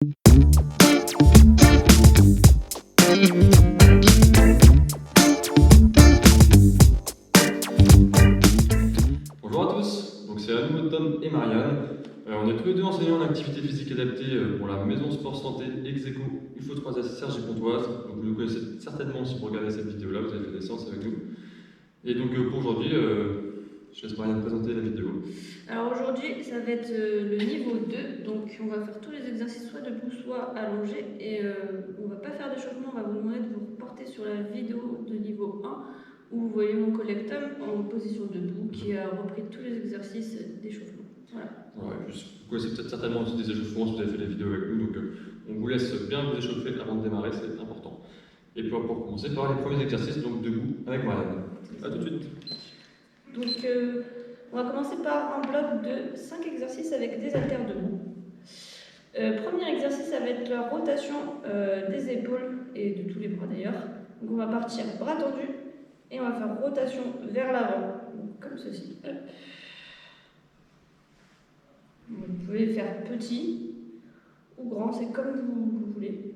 Bonjour à tous, donc c'est à nouveau Tom et Marianne. On est tous les deux enseignants en activité physique adaptée pour la maison sport santé Execo UFO3S Cergy Pontoise. Donc vous nous connaissez certainement si vous regardez cette vidéo là, vous avez fait des séances avec nous. Et donc pour aujourd'hui, je laisse Marianne présenter la vidéo. Alors aujourd'hui, ça va être le niveau 2, donc on va faire tous les exercices soit debout, soit allongé, et on va pas faire d'échauffement, on va vous demander de vous reporter sur la vidéo de niveau 1, où vous voyez mon collègue Tom en position debout, qui a repris tous les exercices d'échauffement. Voilà. Ouais, vous connaissez peut-être certainement aussi des échauffements si vous avez fait des vidéos avec nous, donc on vous laisse bien vous échauffer avant de démarrer, c'est important. Et puis pour commencer par les premiers exercices, donc debout avec Marianne. A tout de suite. Donc on va commencer par un bloc de 5 exercices avec des haltères debout. Premier exercice, ça va être la rotation des épaules et de tous les bras d'ailleurs. Donc on va partir bras tendus et on va faire rotation vers l'avant, comme ceci. Hop. Vous pouvez faire petit ou grand, c'est comme vous voulez.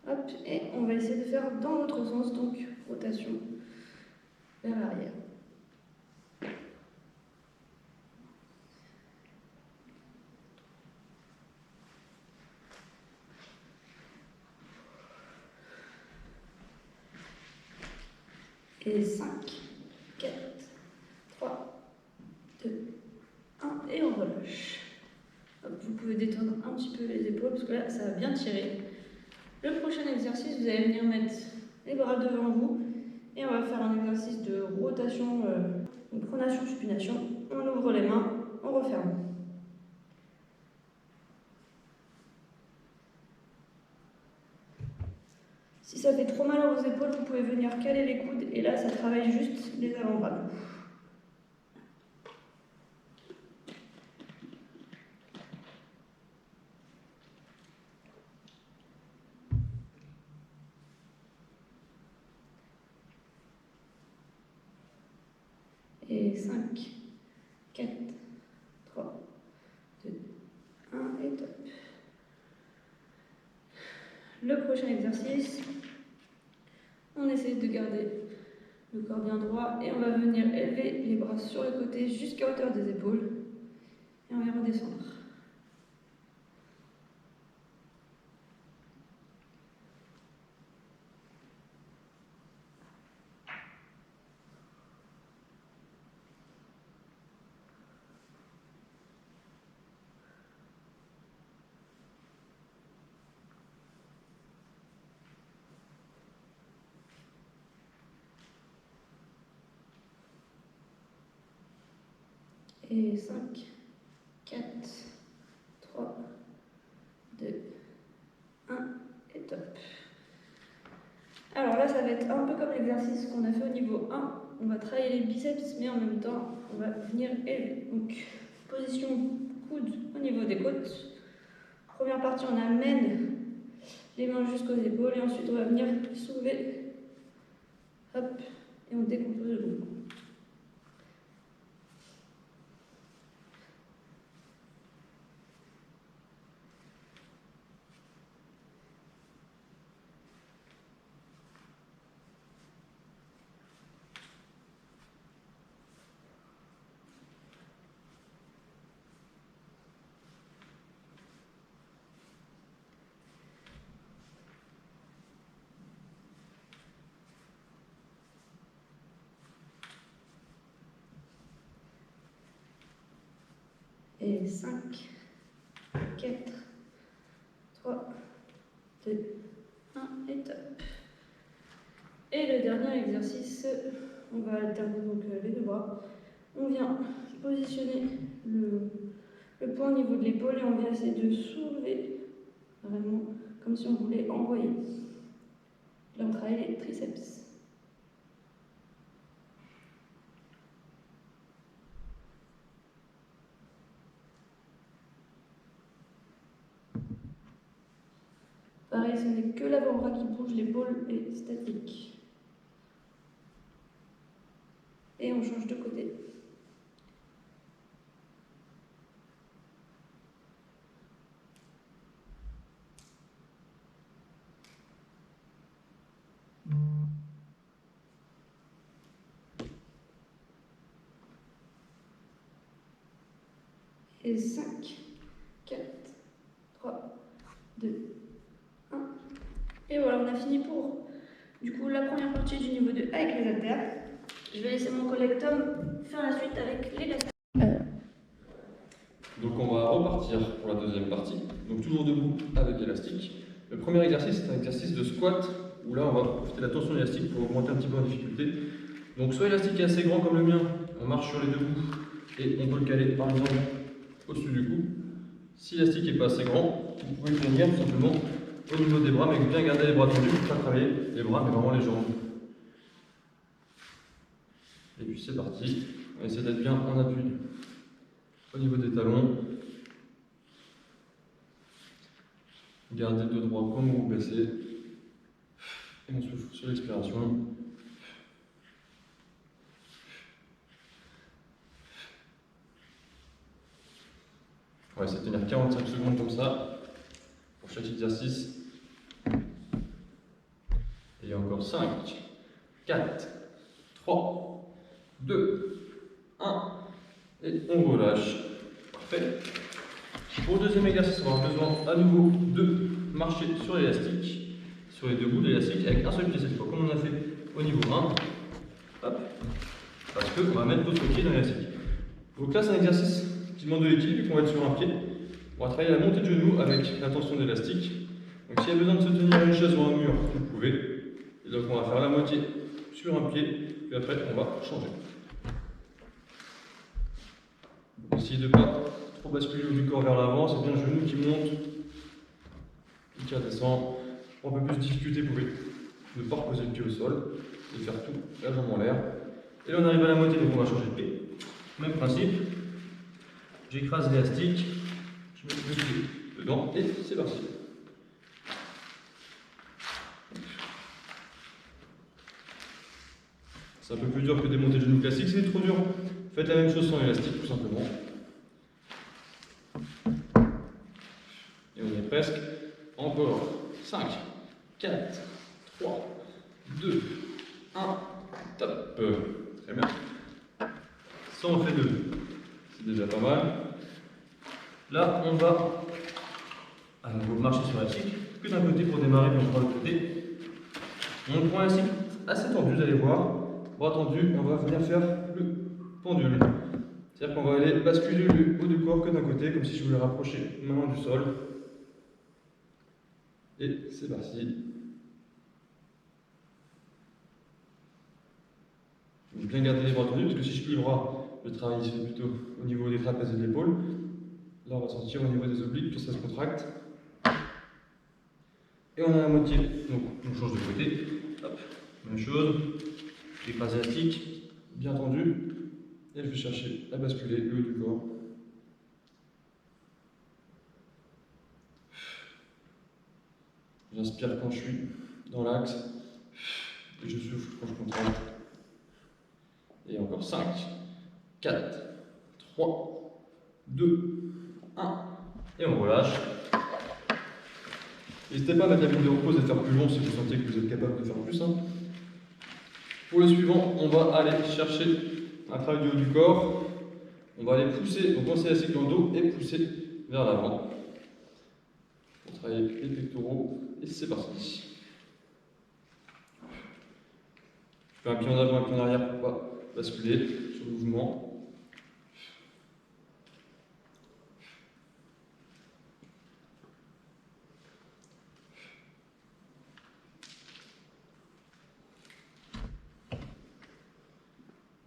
Hop, et on va essayer de faire dans l'autre sens, donc rotation vers l'arrière. Et 5, 4, 3, 2, 1, et on relâche. Hop, vous pouvez détendre un petit peu les épaules, parce que là, ça va bien tirer. Le prochain exercice, vous allez venir mettre les bras devant vous, et on va faire un exercice de rotation, donc pronation, supination. On ouvre les mains, on referme. Si ça fait trop mal à vos épaules, vous pouvez venir caler les coudes, et là, ça travaille juste les avant-bras. Et 5, 4, 3, 2, 1, et top. Le prochain exercice, on essaie de garder le corps bien droit et on va venir élever les bras sur le côté jusqu'à hauteur des épaules et on va redescendre. Et 5, 4, 3, 2, 1, et top. Alors là, ça va être un peu comme l'exercice qu'on a fait au niveau 1. On va travailler les biceps, mais en même temps, on va venir élever. Donc, position coude au niveau des côtes. Première partie, on amène les mains jusqu'aux épaules et ensuite on va venir soulever. Hop, et on décompose le mouvement. Et 5, 4, 3, 2, 1, et top. Et le dernier exercice, on va alterner donc les deux bras. On vient positionner le poing au niveau de l'épaule et on vient essayer de soulever, vraiment comme si on voulait envoyer. Là, on travaille les triceps. Pareil, ce n'est que l'avant-bras qui bouge, l'épaule est statique. Et on change de côté. et 5, 4, 3, 2, 1. Et voilà, on a fini pour du coup la première partie du niveau 2 avec les haltères. Je vais laisser mon collègue Tom faire la suite avec l'élastique. Donc on va repartir pour la deuxième partie. Donc toujours debout avec élastique. Le premier exercice, c'est un exercice de squat où là on va profiter de la tension élastique pour augmenter un petit peu en difficulté. Donc soit l'élastique est assez grand comme le mien, on marche sur les deux bouts et on peut le caler par exemple au-dessus du cou. Si l'élastique n'est pas assez grand, vous pouvez le tenir tout simplement au niveau des bras, mais bien garder les bras tendus pour pas travailler les bras mais vraiment les jambes. Et puis c'est parti, on va essayer d'être bien en appui au niveau des talons. Gardez le dos droit comme vous baissez. Et on souffle sur l'expiration. On va essayer de tenir 45 secondes comme ça pour chaque exercice. Et encore 5, 4, 3, 2, 1. Et on relâche. Parfait. Pour le deuxième exercice, on va avoir besoin à nouveau de marcher sur l'élastique, sur les deux bouts de l'élastique, avec un seul pied cette fois, comme on a fait au niveau 1. Hop. Parce qu'on va mettre l'autre pied dans l'élastique. Donc là, c'est un exercice qui demande de l'équilibre, vu qu'on va être sur un pied. On va travailler la montée de genou avec la tension d'élastique. Donc s'il y a besoin de se tenir à une chaise ou à un mur, vous pouvez. Et donc on va faire la moitié sur un pied, puis après on va changer. Essayez de ne pas trop basculer du corps vers l'avant, c'est bien le genou qui monte et qui redescend. Pour un peu plus de difficulté, vous pouvez ne pas reposer le pied au sol et faire tout la jambe en l'air. Et là on arrive à la moitié, donc on va changer de pied. Même principe, j'écrase l'élastique, je mets le pied dedans et c'est parti. C'est un peu plus dur que des montées de genoux classiques, c'est trop dur. Faites la même chose sans élastique, tout simplement. Et on est presque. Encore. 5, 4, 3, 2, 1. Top. Très bien. Ça, on fait 2. C'est déjà pas mal. Là, on va à nouveau marcher sur l'élastique. Que d'un côté pour démarrer, puis on prend l'autre côté. On prend l'élastique assez tendu, vous allez voir. Bras tendu, on va venir faire le pendule. C'est-à-dire qu'on va aller basculer le haut du corps que d'un côté, comme si je voulais rapprocher ma main du sol. Et c'est parti. Je vais bien garder les bras tendus, parce que si je plie le bras, le travail se fait plutôt au niveau des trapèzes et de l'épaule. Là, on va sentir au niveau des obliques que ça se contracte. Et on a la moitié, donc on change de côté. Hop, même chose. J'écrase l'élastique, bien tendu. Et je vais chercher à basculer le haut du corps. J'inspire quand je suis dans l'axe. Et je souffle quand je contracte. Et encore 5, 4, 3, 2, 1. Et on relâche. N'hésitez pas à mettre la vidéo de repause et de faire plus long si vous sentez que vous êtes capable de faire plus. Pour le suivant, on va aller chercher un travail du haut du corps. On va aller pousser, donc penser l'élastique dans le dos et pousser vers l'avant. On travaille les pectoraux et c'est parti. Je fais un pied en avant et un pied en arrière pour ne pas basculer sur le mouvement.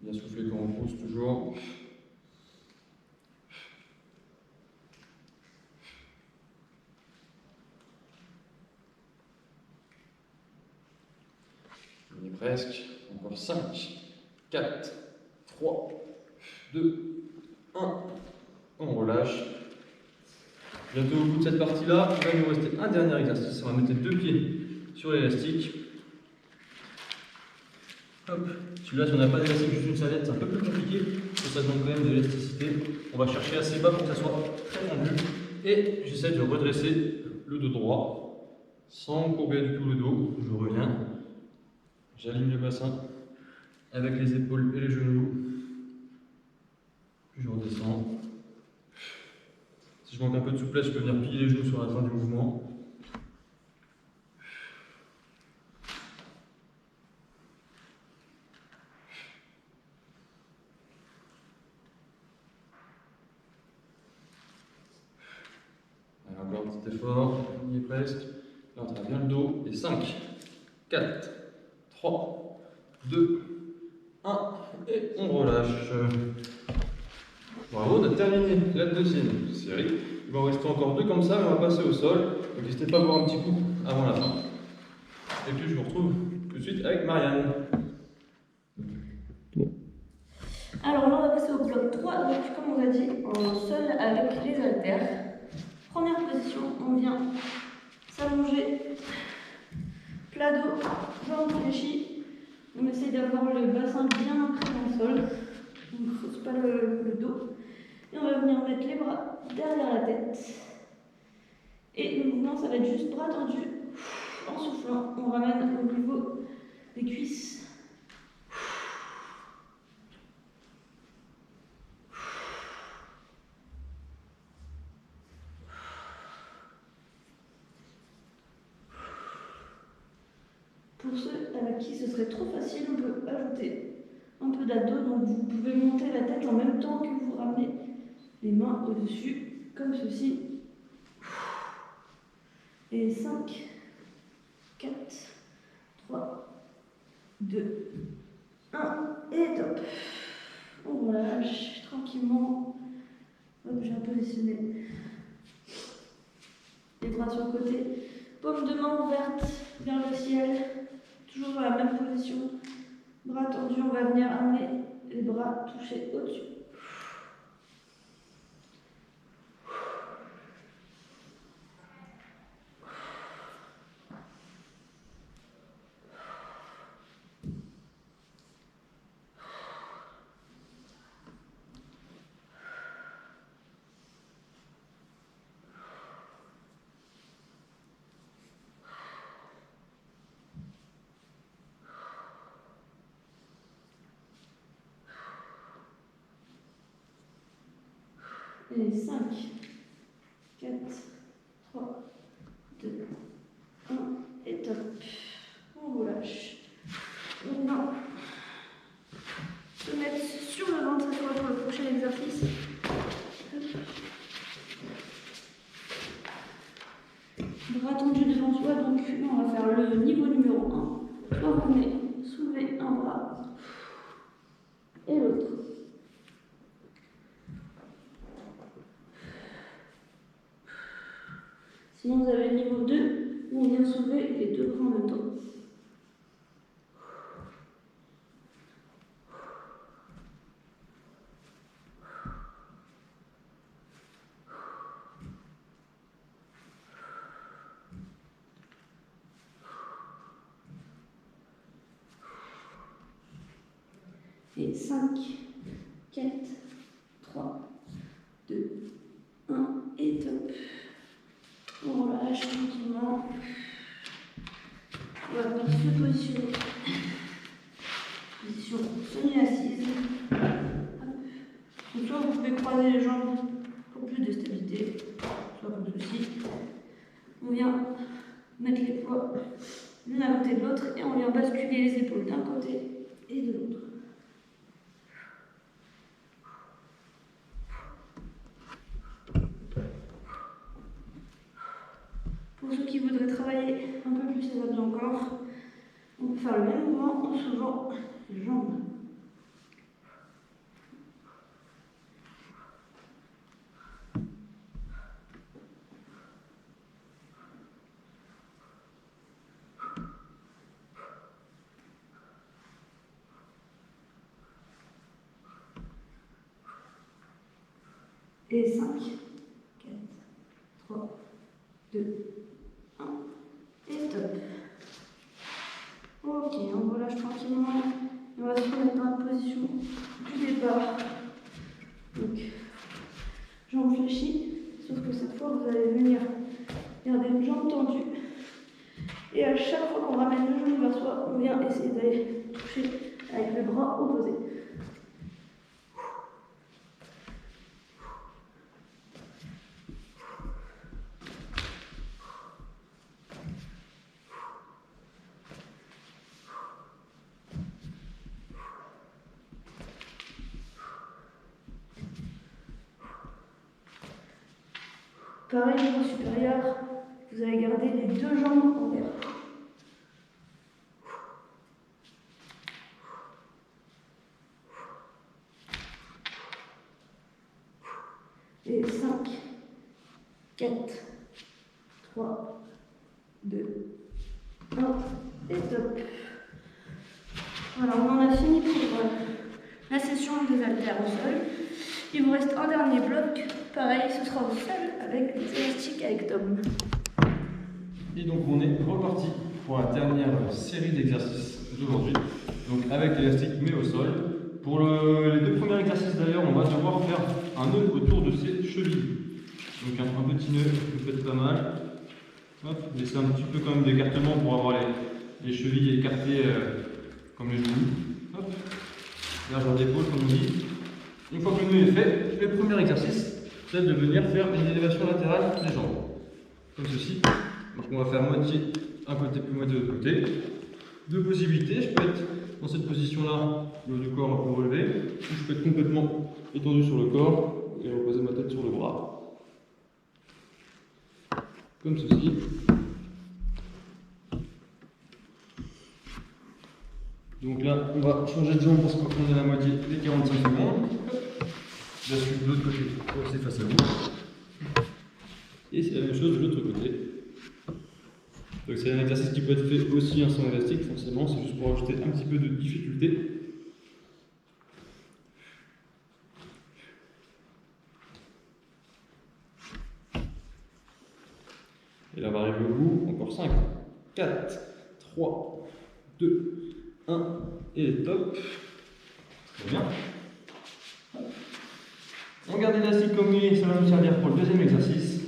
Bien souffler quand on pousse toujours. On est presque. Encore 5, 4, 3, 2, 1. On relâche. Bientôt au bout de cette partie-là, il va nous rester un dernier exercice. On va mettre les deux pieds sur l'élastique. Hop. Celui-là, si on n'a pas d'élastique, juste une serviette, c'est un peu plus compliqué. Ça demande quand même de l'élasticité. On va chercher assez bas pour que ça soit très tendu. Et j'essaie de redresser le dos droit sans courber du tout le dos. Je reviens. J'aligne le bassin avec les épaules et les genoux. Puis je redescends. Si je manque un peu de souplesse, je peux venir plier les genoux sur la fin du mouvement. Allez, encore un petit effort, on y est presque. Là, on travaille bien le dos. Et 5, 4, 3, 2, 1. Et on relâche. Bravo, on a terminé la deuxième série. Il va en rester encore 2 comme ça, mais on va passer au sol. Donc n'hésitez pas à boire un petit coup avant la fin. Et puis je vous retrouve tout de suite avec Marianne. Alors là, on va passer au bloc 3, donc comme on a dit, en sol avec les haltères. Première position, on vient s'allonger, plat dos, jambes fléchies. On essaye d'avoir le bassin bien ancré dans le sol, on ne fausse pas le dos. Et on va venir mettre les bras derrière la tête. Et le mouvement, ça va être juste bras tendus. En soufflant, on ramène au niveau des cuisses. Pour ceux avec qui ce serait trop facile, on peut ajouter un peu d'abdos. Donc vous pouvez monter la tête en même temps que vous ramenez les mains au-dessus, comme ceci. Et 5, 4, 3, 2, 1, et top. On relâche tranquillement. Hop, j'ai positionné les bras sur le côté. Paume de main ouverte vers le ciel. Toujours dans la même position. Bras tendus, on va venir amener les bras touchés au-dessus. Et 5, 4, 3, 2, 1, et top. On relâche. Maintenant, se mettre sur le ventre cette fois pour le prochain exercice. Bras tendus devant soi, donc on va faire le niveau numéro 1. Soit vous venez soulever un bras et l'autre. Sinon, vous avez le niveau 2, où on vient soulever les 2 bras en même temps. Et 5, 4, 3, 2, 1, et top. On relâche tranquillement. On va venir se positionner. Position semi-assise. Donc soit vous pouvez croiser les jambes pour plus de stabilité, soit comme ceci. On vient mettre les poids l'une à côté de l'autre et on vient basculer les épaules d'un côté et de l'autre. Pour ceux qui voudraient travailler un peu plus les abdos encore, on peut faire le même mouvement en soulevant les jambes. Et 5, 4, 3, 2, 1, et top. Ok, on relâche tranquillement. On va se remettre dans la position du départ. Donc, jambes fléchies, sauf que cette fois, vous allez venir garder une jambe tendue. Et à chaque fois qu'on ramène le genou vers soi, on vient essayer d'aller toucher avec le bras opposé. Pareil, niveau supérieur, vous allez garder les deux jambes en l'air. Et 5, 4, 3, 2, 1, et top. Voilà, on en a fini pour la session des haltères au sol. Il vous reste un dernier bloc. Pareil, ce sera au sol avec les élastiques avec Tom. Et donc on est reparti pour la dernière série d'exercices d'aujourd'hui. Donc avec l'élastique mais au sol. Pour les deux premiers exercices d'ailleurs, on va devoir faire un nœud autour de ses chevilles. Donc un petit nœud, vous faites pas mal. Hop, laissez un petit peu quand même d'écartement pour avoir les chevilles écartées comme les genoux. Hop, largeur d'épaule comme on dit. Une fois que le nœud est fait, le premier exercice, c'est de venir faire une élévation latérale des jambes. Comme ceci. Donc on va faire moitié un côté puis moitié de l'autre côté. Deux possibilités, je peux être dans cette position-là, le haut du corps un peu relevé, ou je peux être complètement étendu sur le corps et reposer ma tête sur le bras. Comme ceci. Donc là, on va changer de jambe parce qu'on est à la moitié des 45 secondes. Je suis de l'autre côté, c'est face à vous. Et c'est la même chose de l'autre côté. Donc c'est un exercice qui peut être fait aussi sans élastique, forcément, c'est juste pour ajouter un petit peu de difficulté. Et là, on va arriver au bout, encore 5, 4, 3, 2, 1, et top. Très bien. On garde l'élastique comme il est, ça va nous servir pour le deuxième exercice.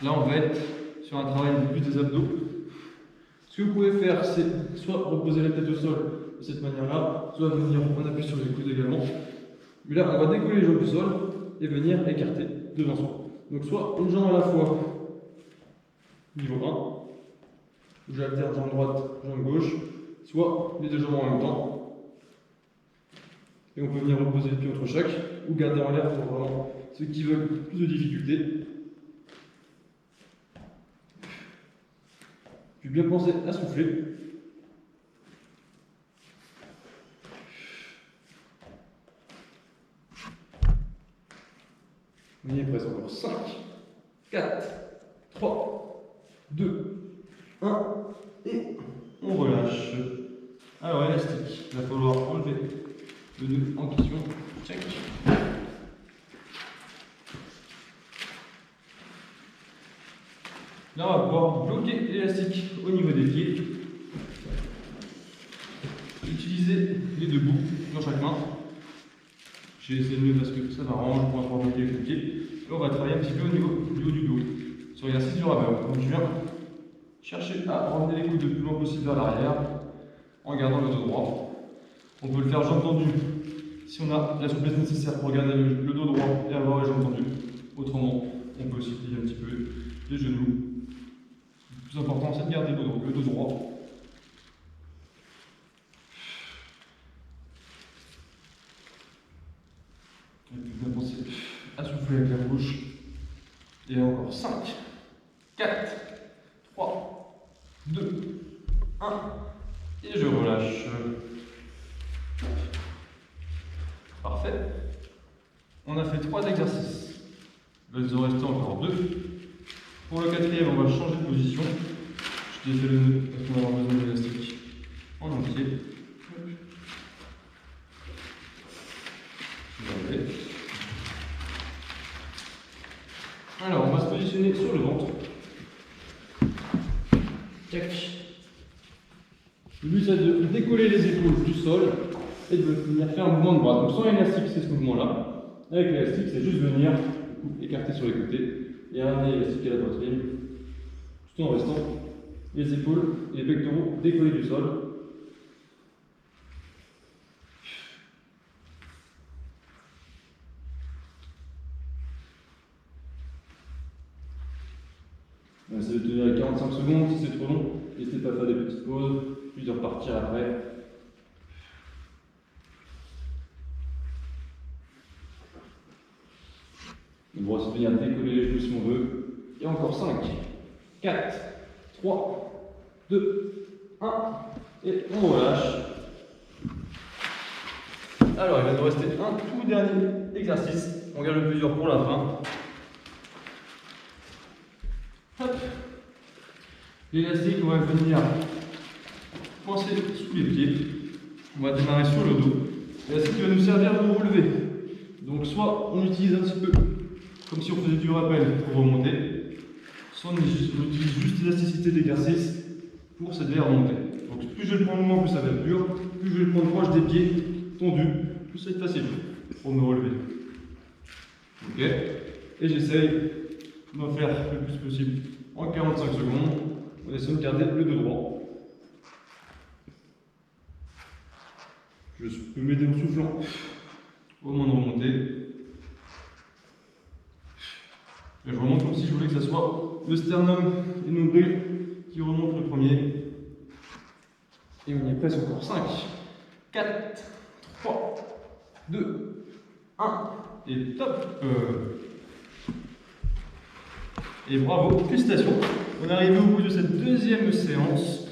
Là, on va être sur un travail plus des abdos. Ce que vous pouvez faire, c'est soit reposer la tête au sol de cette manière-là, soit venir en appui sur les coudes également. Mais là, on va décoller les jambes du sol et venir écarter devant soi. Donc, soit une jambe à la fois, niveau 1, où j'alterne jambe droite, jambe gauche, soit les deux jambes en même temps. Et on peut venir reposer le pied entre chaque, ou garder en l'air pour vraiment ceux qui veulent plus de difficultés. Puis bien penser à souffler. On y est presque encore. 5, 4, 3, 2, 1, et on relâche. Alors élastique, il va falloir enlever le nœud en question. Check. Là, on va pouvoir bloquer l'élastique au niveau des pieds. Utiliser les deux bouts dans chaque main. J'ai essayé le mieux parce que ça m'arrange pour pouvoir bloquer avec les pieds. Et on va travailler un petit peu au niveau du haut du dos. Sur l'exercice du rameur. Donc je viens chercher à ramener les coudes le plus loin possible vers l'arrière en gardant le dos droit. On peut le faire jambe tendue si on a la souplesse nécessaire pour garder le dos droit et avoir les jambes tendues. Autrement, on peut aussi plier un petit peu les genoux. Le plus important, c'est de garder le dos droit. Et puis bien penser à souffler avec la bouche. Et encore 5, 4, 3, 2, 1. Et je relâche. Parfait. On a fait 3 exercices. Il va nous en rester encore 2. Pour le quatrième, on va changer de position. Je défais le nœud parce qu'on va avoir besoin d'élastique en entier. Alors, on va se positionner sur le ventre. Tac. Le but, c'est de décoller les épaules du sol et de venir faire un mouvement de bras. Donc, sans élastique, c'est ce mouvement-là. Avec l'élastique, c'est juste venir écarter sur les côtés et amener l'élastique à la poitrine, tout en restant les épaules et les pectoraux décollés du sol. On essaie de tenir les 45 secondes. Si c'est trop long, n'hésitez pas à faire des petites pauses, puis de repartir après. On va se venir décoller les genoux si on veut. Et encore 5, 4, 3, 2, 1. Et on relâche. Alors, il va nous rester un tout dernier exercice. On garde le plus dur pour la fin. Hop. L'élastique, on va venir coincer sous les pieds. On va démarrer sur le dos. L'élastique va nous servir à nous relever. Donc, soit on utilise un petit peu comme si on faisait du rappel pour remonter, soit on utilise juste l'élasticité de l'exercice pour s'aider à remonter. Donc, plus je vais le prendre loin, plus ça va être dur. Plus je vais le prendre proche des pieds, tendu, plus ça va être facile pour me relever. Ok. Et j'essaye de m'en faire le plus possible en 45 secondes. On essaie de garder le dos droit. Je peux m'aider en soufflant au moment de remonter. Et je remonte comme si je voulais que ce soit le sternum et le nombril qui remontent le premier. Et on y est presque encore. 5, 4, 3, 2, 1. Et top. Et bravo, félicitations. On est arrivé au bout de cette deuxième séance.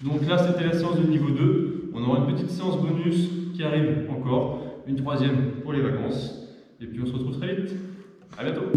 Donc là, c'était la séance de niveau 2. On aura une petite séance bonus qui arrive encore. Une troisième pour les vacances. Et puis on se retrouve très vite. À bientôt.